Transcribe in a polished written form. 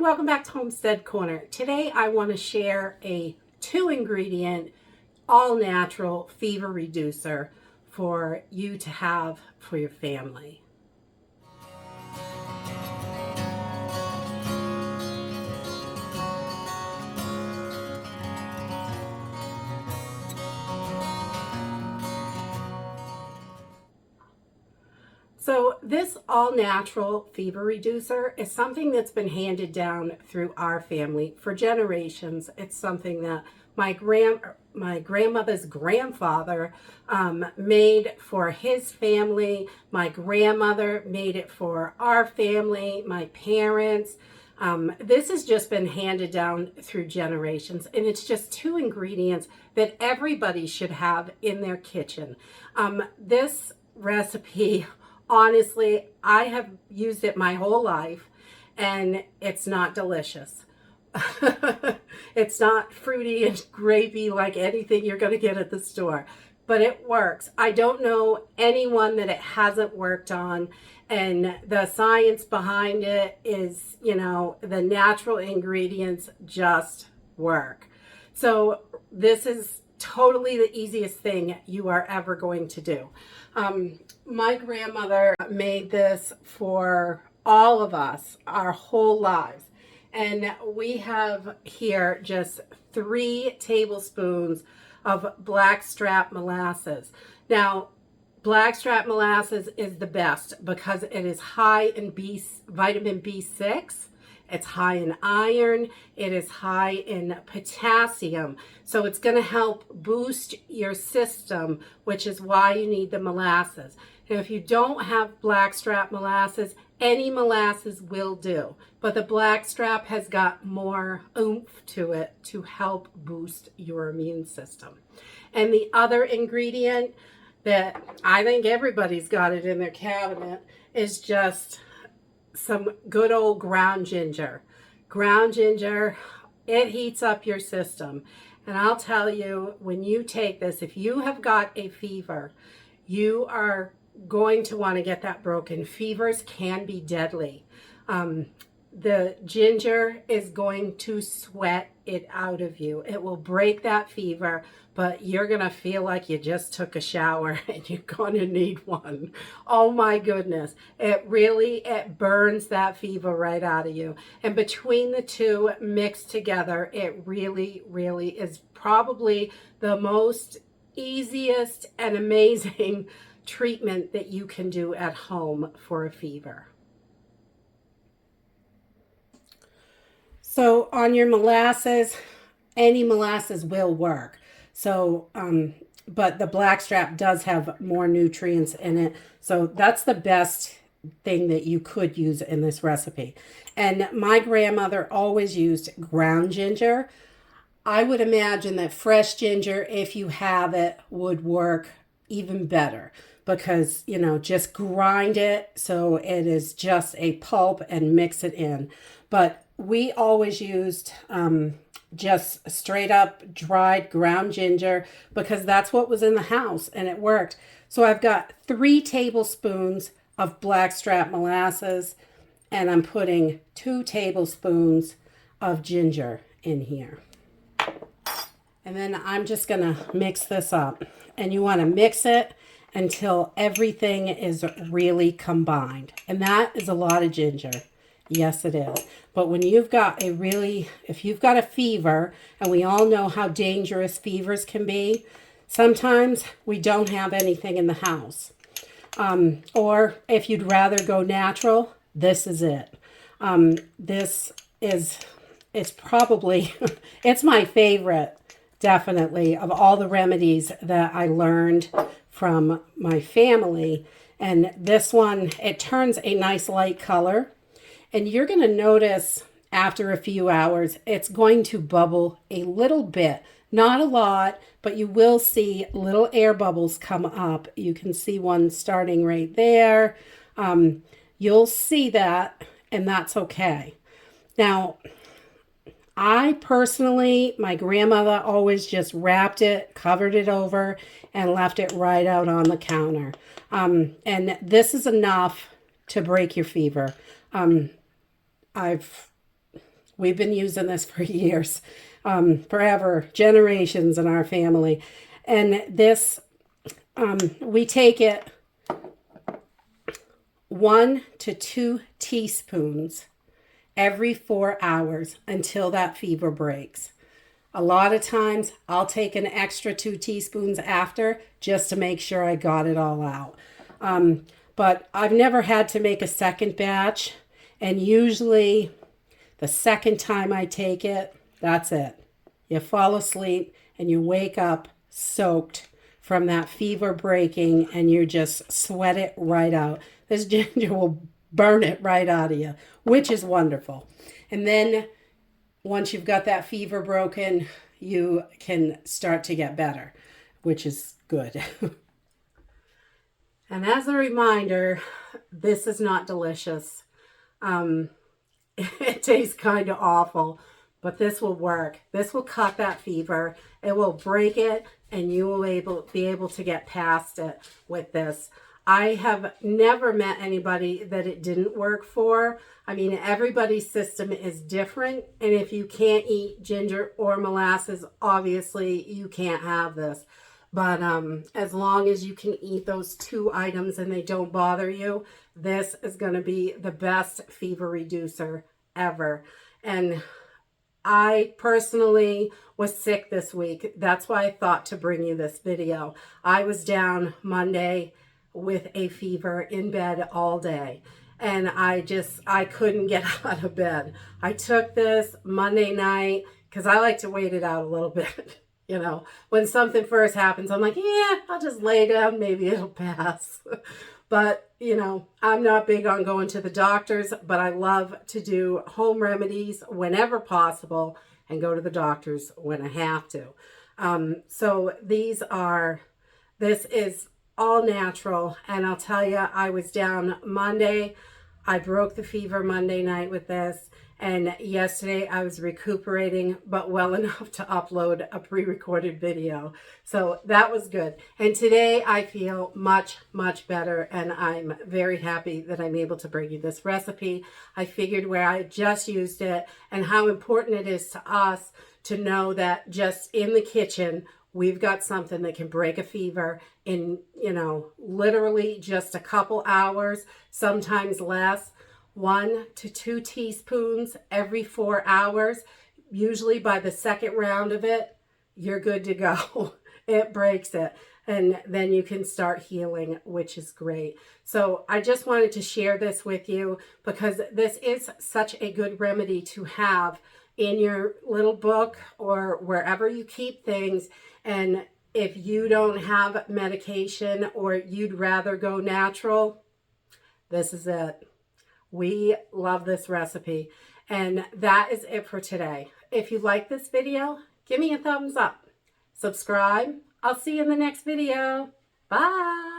and welcome back to Homestead Corner. Today I want to share a 2-ingredient, all-natural fever reducer for you to have for your family. So this all-natural fever reducer is something that's been handed down through our family for generations. It's something that my grandmother's grandfather made for his family. My grandmother made it for our family, my parents. This has just been handed down through generations, and it's just 2 ingredients that everybody should have in their kitchen. This recipe, honestly, I have used it my whole life, and it's not delicious. It's not fruity and grapey like anything you're going to get at the store, but it works. I don't know anyone that it hasn't worked on, and the science behind it is, the natural ingredients just work. So this is totally the easiest thing you are ever going to do. My grandmother made this for all of us our whole lives. And we have here just 3 tablespoons of blackstrap molasses. Now, blackstrap molasses is the best because it is high in vitamin B6. It's high in iron. It is high in potassium. So it's going to help boost your system, which is why you need the molasses. Now, if you don't have blackstrap molasses, any molasses will do. But the blackstrap has got more oomph to it to help boost your immune system. And the other ingredient that I think everybody's got it in their cabinet is just some good old ground ginger. Ground ginger, it heats up your system. And I'll tell you, when you take this, if you have got a fever, you are going to want to get that broken. Fevers can be deadly. The ginger is going to sweat it out of you. It will break that fever, but you're going to feel like you just took a shower and you're going to need one. Oh my goodness. It burns that fever right out of you. And between the two mixed together, it really, really is probably the most easiest and amazing treatment that you can do at home for a fever. So on your molasses, any molasses will work. So, but the blackstrap does have more nutrients in it. So that's the best thing that you could use in this recipe. And my grandmother always used ground ginger. I would imagine that fresh ginger, if you have it, would work even better because, just grind it so it is just a pulp and mix it in. But we always used just straight up dried ground ginger because that's what was in the house and it worked. So I've got 3 tablespoons of blackstrap molasses and I'm putting 2 tablespoons of ginger in here. And then I'm just going to mix this up. And you want to mix it until everything is really combined. And that is a lot of ginger. Yes, it is. But when you've got if you've got a fever, and we all know how dangerous fevers can be, sometimes we don't have anything in the house. Or if you'd rather go natural, this is it. It's probably, it's my favorite, definitely, of all the remedies that I learned from my family. And this one, it turns a nice light color. And you're going to notice after a few hours, it's going to bubble a little bit. Not a lot, but you will see little air bubbles come up. You can see one starting right there. You'll see that, and that's okay. Now, I personally, my grandmother always just wrapped it, covered it over, and left it right out on the counter. And this is enough to break your fever. I've We've been using this for years, forever, generations in our family. And this, we take it 1 to 2 teaspoons every 4 hours until that fever breaks. A lot of times I'll take an extra 2 teaspoons after just to make sure I got it all out. But I've never had to make a second batch, and usually the second time I take it, that's it. You fall asleep and you wake up soaked from that fever breaking, and you just sweat it right out. This ginger will burn it right out of you, which is wonderful. And then once you've got that fever broken, you can start to get better, which is good. And as a reminder, this is not delicious. It tastes kind of awful, but this will work. This will cut that fever. It will break it, and you will be able to get past it with this. I have never met anybody that it didn't work for. I mean, everybody's system is different, and if you can't eat ginger or molasses, obviously you can't have this. But as long as you can eat those 2 items and they don't bother you, this is going to be the best fever reducer ever. And I personally was sick this week. That's why I thought to bring you this video. I was down Monday with a fever in bed all day, and I couldn't get out of bed. I took this Monday night because I like to wait it out a little bit. You know, when something first happens, I'm like, yeah, I'll just lay down, maybe it'll pass. But, you know, I'm not big on going to the doctors, but I love to do home remedies whenever possible and go to the doctors when I have to. So this is all natural. And I'll tell you, I was down Monday. I broke the fever Monday night with this. And yesterday I was recuperating, but well enough to upload a pre-recorded video. So that was good. And today I feel much, much better. And I'm very happy that I'm able to bring you this recipe. I figured where I just used it and how important it is to us to know that just in the kitchen, we've got something that can break a fever in, you know, literally just a couple hours, sometimes less. 1 to 2 teaspoons every 4 hours. Usually by the second round of it, you're good to go. It breaks it. And then you can start healing, which is great. So I just wanted to share this with you because this is such a good remedy to have in your little book or wherever you keep things. And if you don't have medication or you'd rather go natural, this is it. We love this recipe. And that is it for today. If you like this video, give me a thumbs up. Subscribe. I'll see you in the next video. Bye.